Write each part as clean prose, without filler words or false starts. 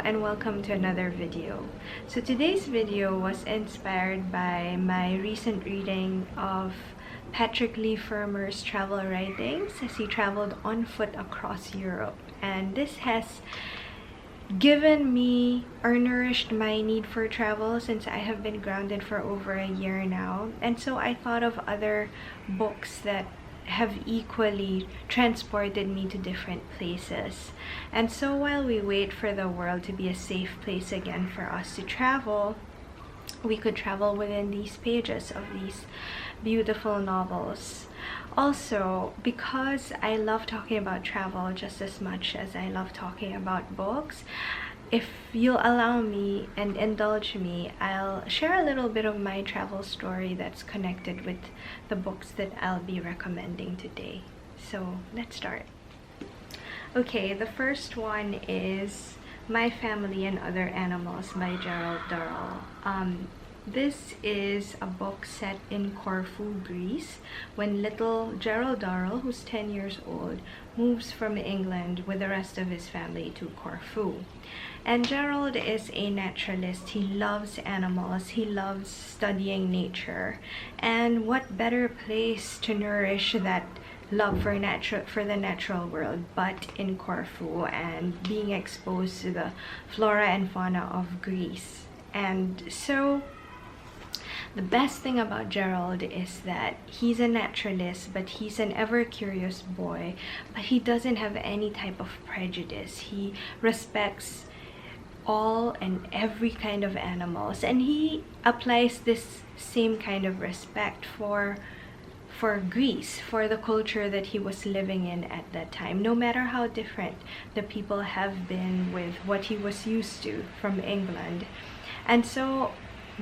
and welcome to another video. So today's video was inspired by my recent reading of Patrick Leigh Fermor's travel writings as he traveled on foot across Europe, and this has given me or nourished my need for travel since I have been grounded for over a year now. And so I thought of other books that have equally transported me to different places. And so while we wait for the world to be a safe place again for us to travel, we could travel within these pages of these beautiful novels. Also, because I love talking about travel just as much as I love talking about books, if you'll allow me and indulge me, I'll share a little bit of my travel story that's connected with the books that I'll be recommending today. So let's start. Okay, the first one is My Family and Other Animals by Gerald Durrell. This is a book set in Corfu, Greece, when little Gerald Durrell, who's 10 years old, moves from England with the rest of his family to Corfu. And Gerald is a naturalist. He loves animals. He loves studying nature. And what better place to nourish that love for the natural world but in Corfu, and being exposed to the flora and fauna of Greece. And so the best thing about Gerald is that he's a naturalist, but he's an ever-curious boy, but he doesn't have any type of prejudice. He respects all and every kind of animals, and he applies this same kind of respect for Greece, for the culture that he was living in at that time, no matter how different the people have been with what he was used to from England. And so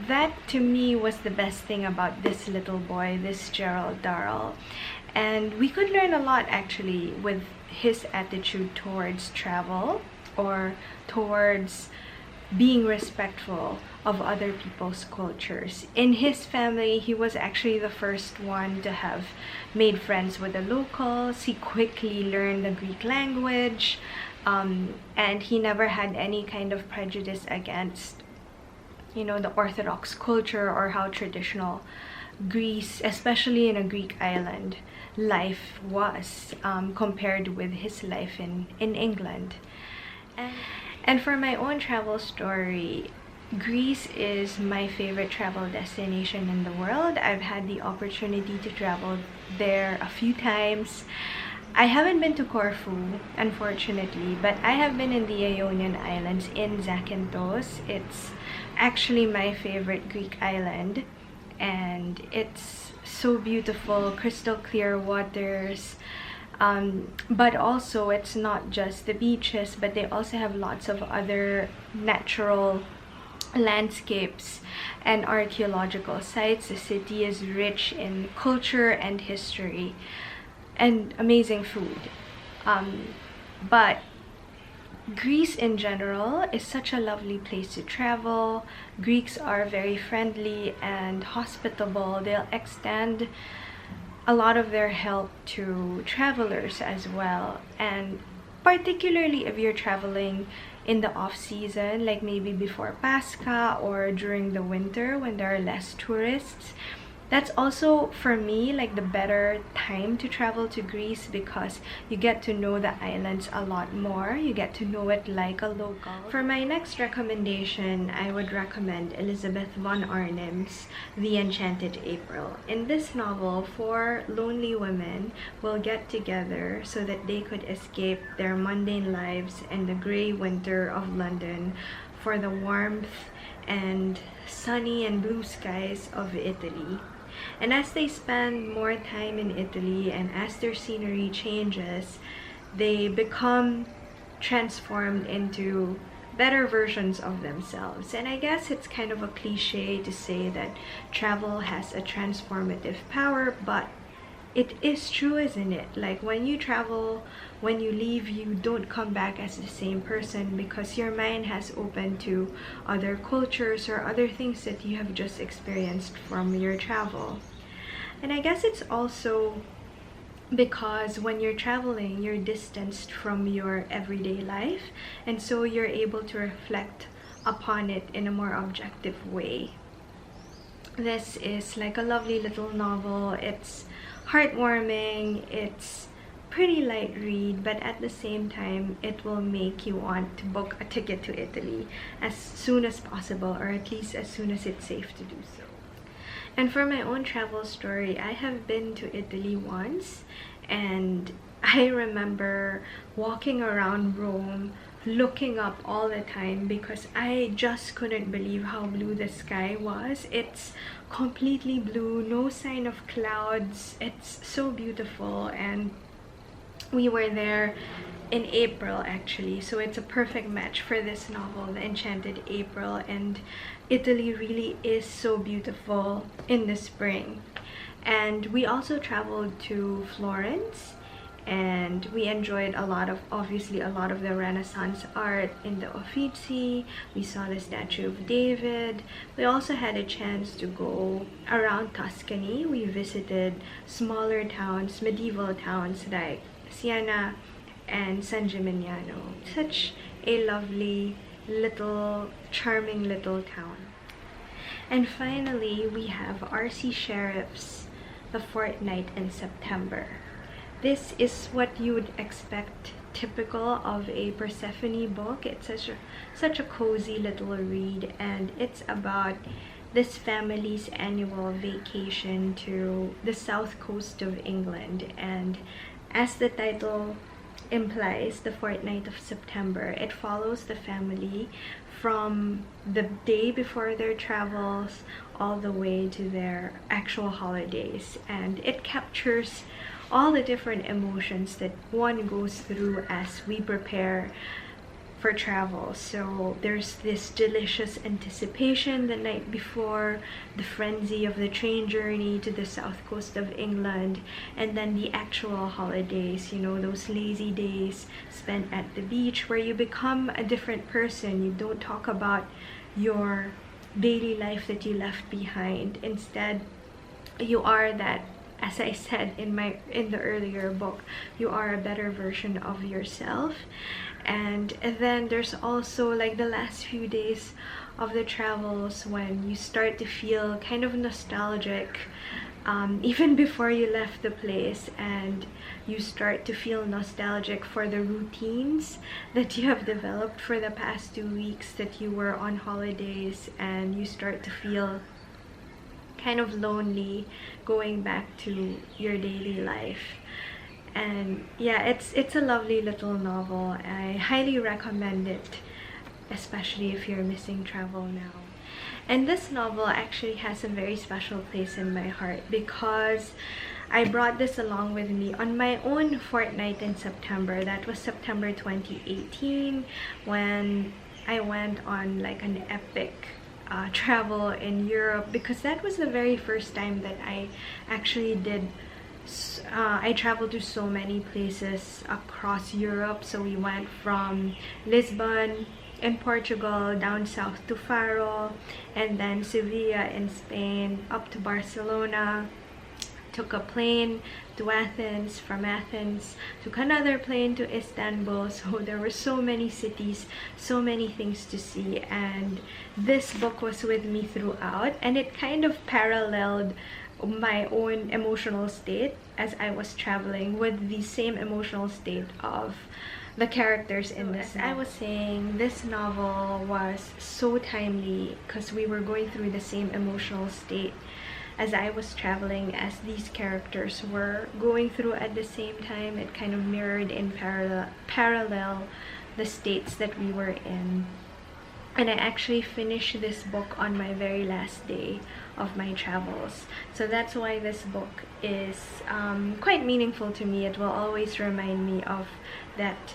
that to me was the best thing about this little boy, this Gerald Durrell. And we could learn a lot actually with his attitude towards travel or towards being respectful of other people's cultures. In his family, he was actually the first one to have made friends with the locals. He quickly learned the Greek language, and he never had any kind of prejudice against, you know, the Orthodox culture or how traditional Greece, especially in a Greek island, life was compared with his life in England. And for my own travel story, Greece is my favorite travel destination in the world. I've had the opportunity to travel there a few times. I haven't been to Corfu, unfortunately, but I have been in the Ionian Islands in Zakynthos. It's actually my favorite Greek island, and it's so beautiful, crystal clear waters. But also it's not just the beaches, but they also have lots of other natural landscapes and archaeological sites. The city is rich in culture and history and amazing food. But Greece in general is such a lovely place to travel. Greeks are very friendly and hospitable. They'll extend a lot of their help to travelers as well, and particularly if you're traveling in the off season, like maybe before Pascha or during the winter when there are less tourists. That's also, for me, like the better time to travel to Greece, because you get to know the islands a lot more. You get to know it like a local. For my next recommendation, I would recommend Elizabeth von Arnim's The Enchanted April. In this novel, 4 lonely women will get together so that they could escape their mundane lives and the grey winter of London for the warmth and sunny and blue skies of Italy. And as they spend more time in Italy and as their scenery changes, they become transformed into better versions of themselves. And I guess it's kind of a cliche to say that travel has a transformative power, but it is true, isn't it? Like when you travel, when you leave, you don't come back as the same person because your mind has opened to other cultures or other things that you have just experienced from your travel. And I guess it's also because when you're traveling, you're distanced from your everyday life, and so you're able to reflect upon it in a more objective way. This is like a lovely little novel. It's heartwarming, it's pretty light read, but at the same time it will make you want to book a ticket to Italy as soon as possible, or at least as soon as it's safe to do so. And for my own travel story, I have been to Italy once, and I remember walking around Rome looking up all the time because I just couldn't believe how blue the sky was. It's completely blue, no sign of clouds. It's so beautiful, and we were there in April actually, so it's a perfect match for this novel, The Enchanted April, and Italy really is so beautiful in the spring. And we also traveled to Florence, and we enjoyed obviously a lot of the Renaissance art in the Uffizi. We saw the Statue of David. We also had a chance to go around Tuscany. We visited smaller towns, medieval towns like Siena and San Gimignano. Such a lovely little, charming little town. And finally, we have R.C. Sherriff's The Fortnight in September. This is what you would expect typical of a Persephone book. It's such a cozy little read, and it's about this family's annual vacation to the south coast of England. And as the title implies, The Fortnight of September, it follows the family from the day before their travels all the way to their actual holidays, and it captures all the different emotions that one goes through as we prepare for travel. So there's this delicious anticipation the night before, the frenzy of the train journey to the south coast of England, and then the actual holidays, you know, those lazy days spent at the beach where you become a different person. You don't talk about your daily life that you left behind. Instead, you are that, as I said in the earlier book, you are a better version of yourself. And then there's also like the last few days of the travels when you start to feel kind of nostalgic, even before you left the place, and you start to feel nostalgic for the routines that you have developed for the past 2 weeks that you were on holidays, and you start to feel kind of lonely going back to your daily life. And yeah, it's a lovely little novel. I highly recommend it, especially if you're missing travel now. And this novel actually has a very special place in my heart because I brought this along with me on my own fortnight in September. That was September 2018, when I went on like an epic travel in Europe, because that was the very first time that I actually did I traveled to so many places across Europe. So we went from Lisbon in Portugal down south to Faro, and then Sevilla in Spain up to Barcelona. Took a plane to Athens, from Athens took another plane to Istanbul. So there were so many cities, so many things to see, and this book was with me throughout, and it kind of paralleled my own emotional state as I was traveling with the same emotional state of the characters in this novel. As I was saying, this novel was so timely because we were going through the same emotional state as I was traveling, as these characters were going through at the same time. It kind of mirrored in parallel the states that we were in. And I actually finished this book on my very last day of my travels. So that's why this book is quite meaningful to me. It will always remind me of that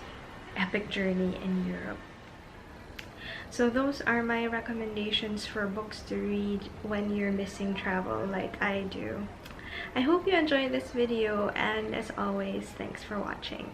epic journey in Europe. So those are my recommendations for books to read when you're missing travel like I do. I hope you enjoyed this video, and as always, thanks for watching.